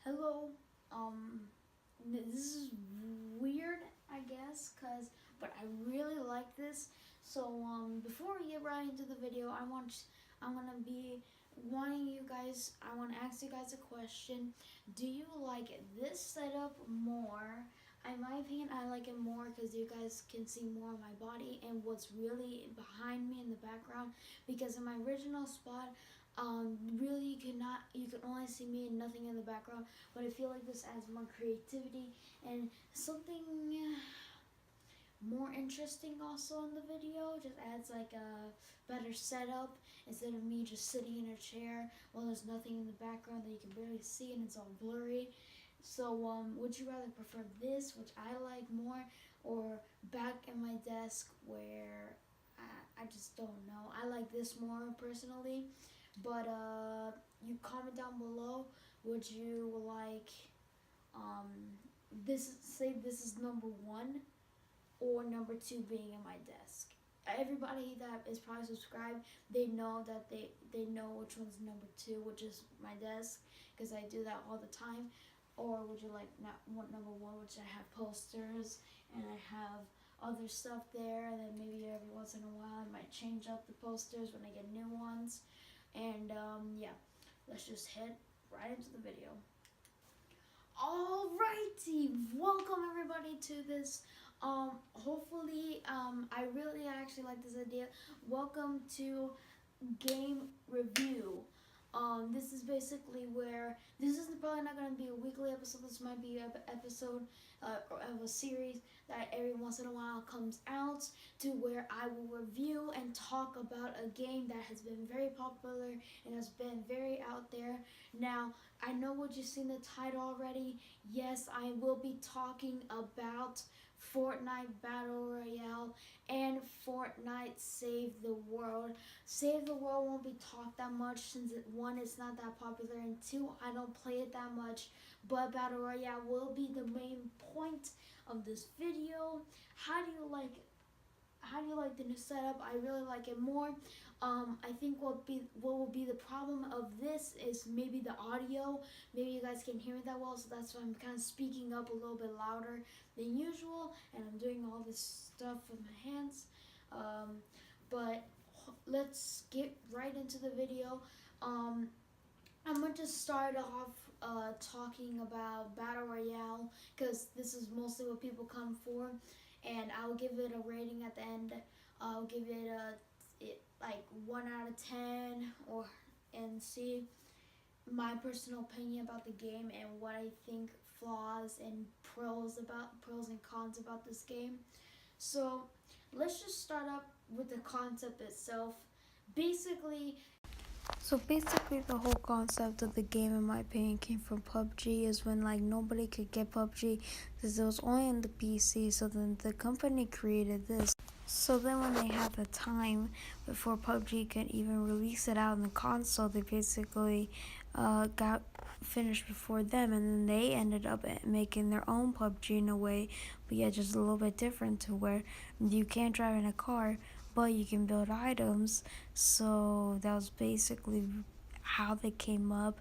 Hello. This is weird, I guess, but I really like this. So, before we get right into the video, I want to ask you guys a question. Do you like this setup more? In my opinion, I like it more because you guys can see more of my body and what's really behind me in the background. Because in my original spot, really you can only see me and nothing in the background. But I feel like this adds more creativity and something more interesting also in the video. Just adds like a better setup instead of me just sitting in a chair while there's nothing in the background that you can barely see and it's all blurry. So would you rather prefer this, which I like more, or back at my desk where I just don't know. I like this more personally. But you comment down below, would you like this is number one, or number two being in my desk? Everybody that is probably subscribed, they know that they know which one's number two, which is my desk, because I do that all the time. Or would you like not want number one, which I have posters and I have other stuff there, and then maybe every once in a while I might change up the posters when I get new ones. And yeah, let's just head right into the video. Alrighty, welcome everybody to this. Hopefully, I really actually like this idea. Welcome to game review. This is basically where this is probably not going to be a weekly episode. This might be an episode of a series that every once in a while comes out, to where I will review and talk about a game that has been very popular and has been very out there. Now, I know what you see in the title already. Yes, I will be talking about Fortnite Battle Royale and Fortnite Save the World. Save the World won't be talked that much since one, it's not that popular, and two, I don't play it that much. But Battle Royale will be the main point of this video. How do you like the new setup? I really like it more. I think what will be the problem of this is maybe the audio. Maybe you guys can hear me that well, so that's why I'm kind of speaking up a little bit louder than usual, and I'm doing all this stuff with my hands. But let's get right into the video. I'm going to start off talking about Battle Royale, because this is mostly what people come for, and I'll give it a rating at the end. I'll give it like 1 out of 10, and see my personal opinion about the game and what I think flaws and pros and cons about this game. So let's just start up with the concept itself. Basically, the whole concept of the game, in my opinion, came from PUBG. Is when like nobody could get PUBG because it was only on the PC. So then the company created this. So then when they had the time before PUBG could even release it out on the console, they basically got finished before them, and then they ended up making their own PUBG in a way, but yeah, just a little bit different, to where you can't drive in a car, but you can build items. So that was basically how they came up,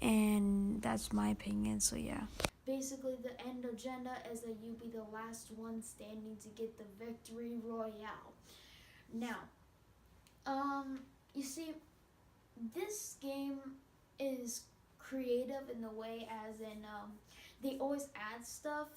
and that's my opinion. So yeah. Basically, the end agenda is that you be the last one standing to get the victory royale. Now, you see, this game is creative in the way as in they always add stuff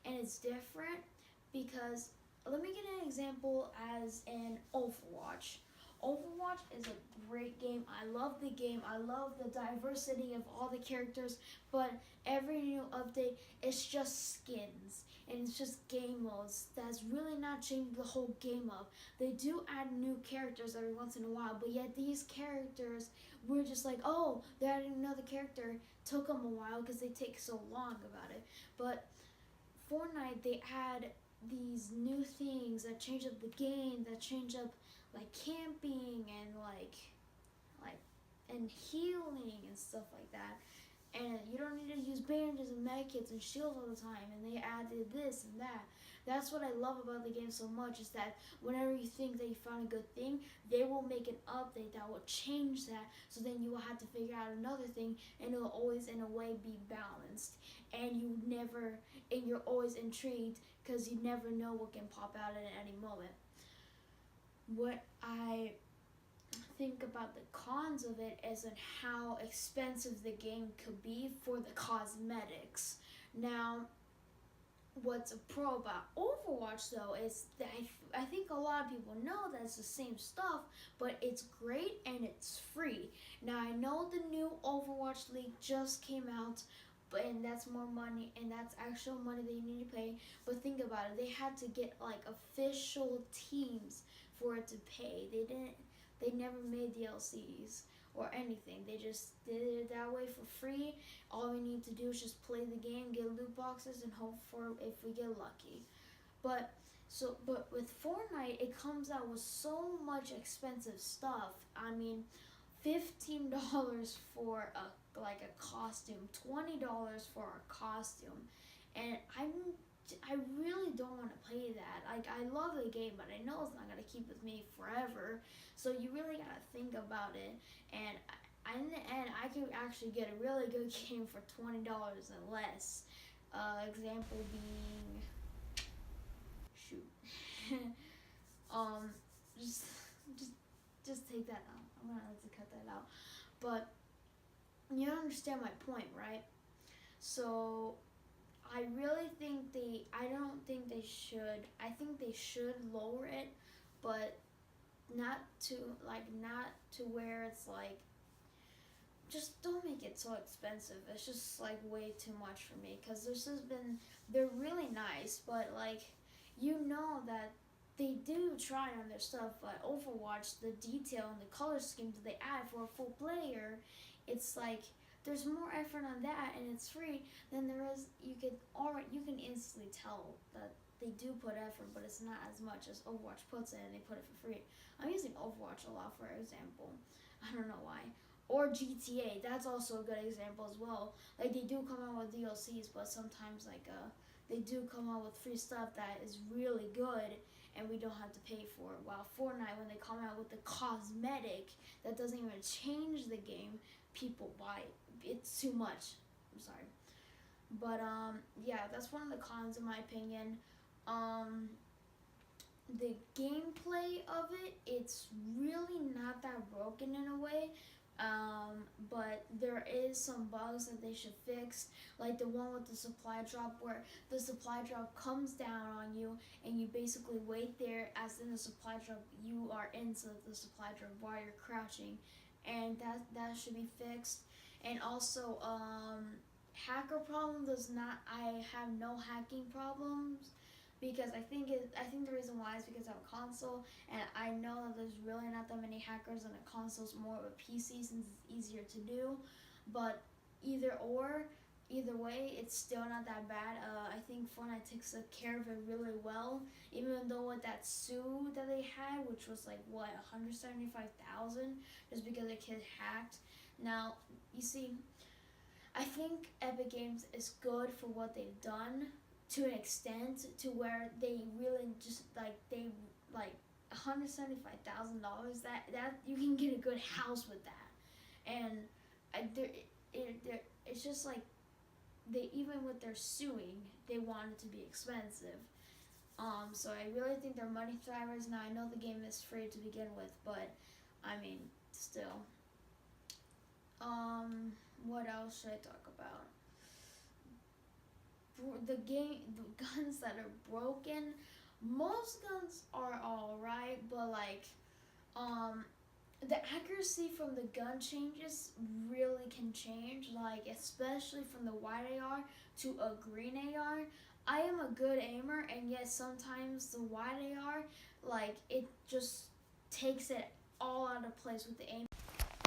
and it's different, because let me get an example as in Overwatch. Overwatch is a great game. I love the game. I love the diversity of all the characters, but every new update, it's just skins and it's just game modes. That's really not changing the whole game up. They do add new characters every once in a while, but yet these characters, we're just like, oh, they're adding another character. Took them a while because they take so long about it. But Fortnite, they add these new things that change up the game, that change up like camping and like and healing and stuff like that. and you don't need to use bandages and medkits and shields all the time, and they added this and that. That's what I love about the game so much, is that whenever you think that you found a good thing, they will make an update that will change that, so then you will have to figure out another thing, and it will always in a way be balanced, and you're always intrigued because you never know what can pop out at any moment. What I think about the cons of it is in how expensive the game could be for the cosmetics. Now, what's a pro about Overwatch though is that I think a lot of people know that it's the same stuff, but it's great and it's free. Now I know the new Overwatch League just came out, and that's more money, and that's actual money that you need to pay. But think about it, they had to get like official teams for it to pay. They never made DLCs or anything. They just did it that way for free. All we need to do is just play the game, get loot boxes, and hope for if we get lucky. But with Fortnite, it comes out with so much expensive stuff. I mean, $15 for a costume, $20 for a costume, and I really don't want to play that. Like, I love the game, but I know it's not gonna keep with me forever. So you really gotta think about it. And in the end, I could actually get a really good game for $20 and less. Example being, shoot, um, just just take that out. I'm gonna have to cut that out. But you understand my point, right? So I really think I don't think they should. I think they should lower it, but not to where it's like, just don't make it so expensive. It's just like way too much for me, because they're really nice, but like, you know that they do try on their stuff. But Overwatch, the detail and the color schemes that they add for a full player, it's like there's more effort on that, and it's free than there is. You can instantly tell that they do put effort, but it's not as much as Overwatch puts in, and they put it for free. I'm using Overwatch a lot, for example. I don't know why. Or GTA, that's also a good example as well. Like, they do come out with DLCs, but sometimes they do come out with free stuff that is really good, and we don't have to pay for it. While Fortnite, when they come out with the cosmetic that doesn't even change the game, people buy it. It's too much. I'm sorry. But yeah, that's one of the cons in my opinion. The gameplay of it's really not that broken in a way. But there is some bugs that they should fix, like the one with the supply drop, where the supply drop comes down on you and you basically wait there as in the supply drop, you are into the supply drop while you're crouching, and that should be fixed. And also, hacker problem does not. I have no hacking problems, because I think the reason why is because I have a console, and I know that there's really not that many hackers, and a console's more of a PC since it's easier to do. But either way, it's still not that bad. I think Fortnite takes care of it really well, even though with that suit that they had, which was like what, 175,000, just because a kid hacked. Now, you see, I think Epic Games is good for what they've done, to an extent, to where they really just they $175,000, that you can get a good house with that. And it's just like, they, even with their suing, they want it to be expensive. So I really think they're money thrivers. Now I know the game is free to begin with, but I mean, still. What else should I talk about? The guns that are broken. Most guns are alright, but like, the accuracy from the gun changes really can change. Like, especially from the white AR to a green AR. I am a good aimer, and yet sometimes the white AR, like, it just takes it all out of place with the aim.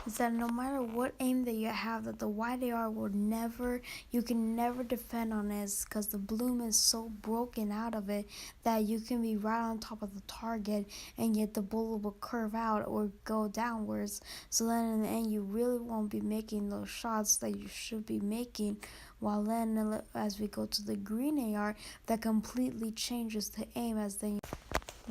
is that no matter what aim that you have, that the white AR will never, you can never defend on it, because the bloom is so broken out of it that you can be right on top of the target and yet the bullet will curve out or go downwards. So then in the end you really won't be making those shots that you should be making. While then as we go to the green AR, that completely changes the aim, as then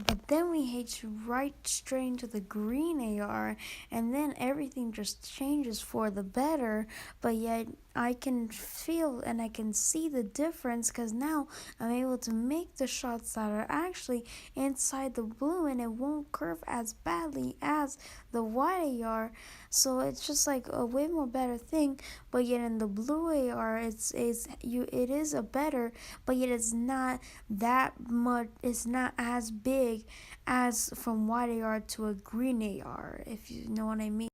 but then we hit right straight into the green AR, and then everything just changes for the better. But yet, I can feel and I can see the difference, because now I'm able to make the shots that are actually inside the blue, and it won't curve as badly as the white AR. So it's just like a way more better thing. But yet in the blue AR, it is a better, but yet it's not that much. It's not as big as from white AR to a green AR, if you know what I mean.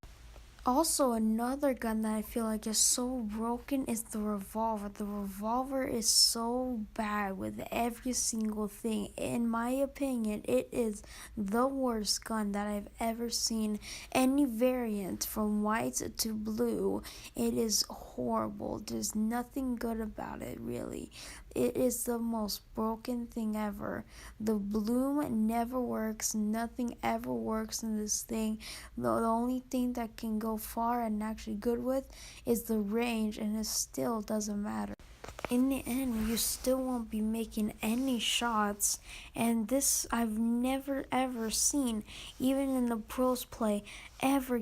Also, another gun that I feel like is so broken is the revolver. The revolver is so bad with every single thing. In my opinion, it is the worst gun that I've ever seen. Any variant from white to blue, it is horrible. There's nothing good about it, really. It is the most broken thing ever. The bloom never works. Nothing ever works in this thing. The only thing that can go far and actually good with is the range, and it still doesn't matter. In the end, you still won't be making any shots, and this I've never ever seen, even in the pros play, ever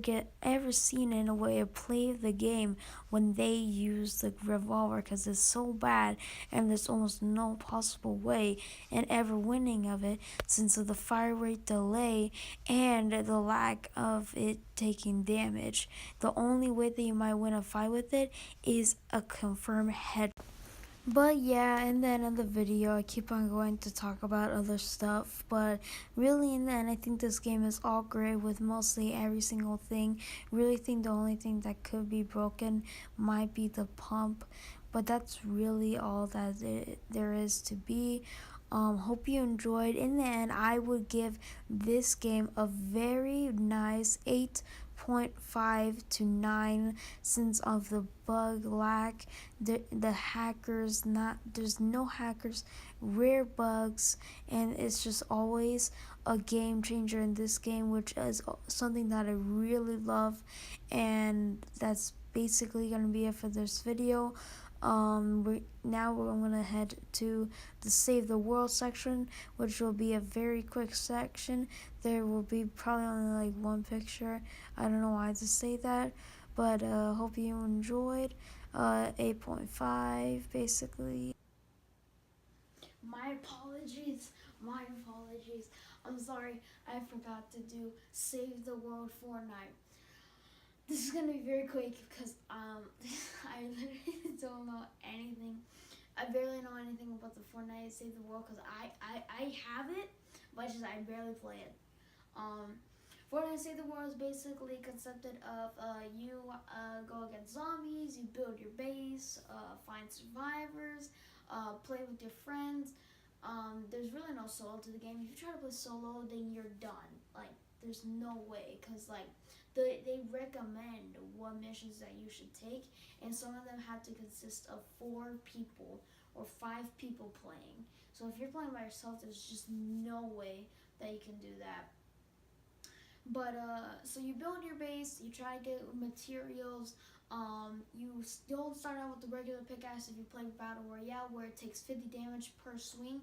seen in a way of play of the game when they use the revolver, because it's so bad and there's almost no possible way in ever winning of it, since of the fire rate delay and the lack of it taking damage. The only way that you might win a fight with it is a confirmed head. But yeah, and then in the video, I keep on going to talk about other stuff. But really, in the end, I think this game is all great with mostly every single thing. Really think the only thing that could be broken might be the pump. But that's really all that there is to be. Hope you enjoyed. In the end, I would give this game a very nice 8.5 to 9, since of the bug lack, the hackers, not there's no hackers, rare bugs, and it's just always a game changer in this game, which is something that I really love. And that's basically gonna be it for this video. We're gonna head to the Save the World section, which will be a very quick section. There will be probably only like one picture. I don't know why to say that, but hope you enjoyed. 8.5 basically. My apologies. My apologies. I'm sorry. I forgot to do Save the World Fortnite. This is gonna be very quick because I literally don't know anything. I barely know anything about the Fortnite Save the World, because I have it, but I barely play it. Um, Fortnite Save the World is basically consisted of you go against zombies, you build your base, find survivors, play with your friends. There's really no solo to the game. If you try to play solo, then you're done. Like, there's no way, because like they recommend what missions that you should take, and some of them have to consist of 4 people or 5 people playing. So if you're playing by yourself, there's just no way that you can do that. But so you build your base, you try to get materials. You don't start out with the regular pickaxe if you play Battle Royale, where it takes 50 damage per swing.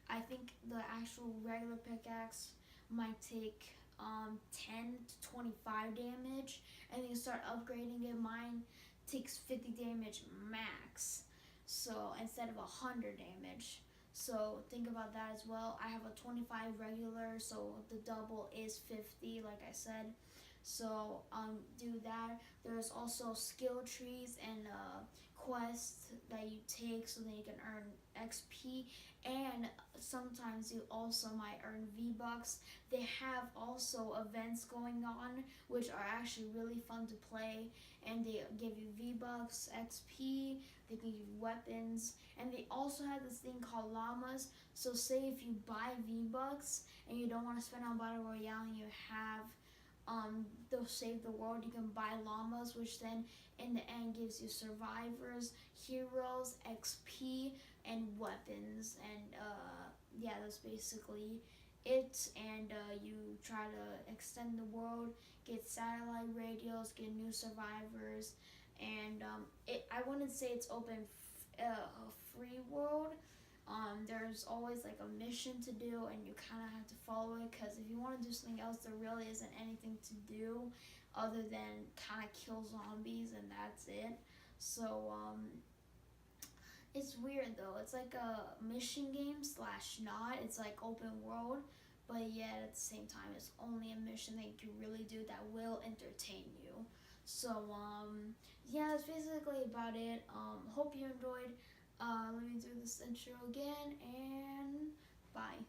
I think the actual regular pickaxe might take 10 to 25 damage, and then you start upgrading it. Mine takes 50 damage max, so instead of 100 damage. So think about that as well. I have a 25 regular, so the double is 50, like I said. So do that. There's also skill trees and quests that you take, so that you can earn XP, and sometimes you also might earn V-Bucks. They have also events going on, which are actually really fun to play, and they give you V-Bucks, XP, they give you weapons, and they also have this thing called llamas. So say if you buy V-Bucks and you don't want to spend on Battle Royale, and you have they'll save the world. You can buy llamas, which then in the end gives you survivors, heroes, XP, and weapons. And yeah, that's basically it. And you try to extend the world, get satellite radios, get new survivors, and I wouldn't say it's a free world. There's always like a mission to do, and you kind of have to follow it, because if you want to do something else, there really isn't anything to do other than kind of kill zombies, and that's it. So it's weird though. It's like a mission game slash not. It's like open world, but yet at the same time, it's only a mission that you can really do that will entertain you. So yeah, that's basically about it. Hope you enjoyed. Let me do this intro again, and bye.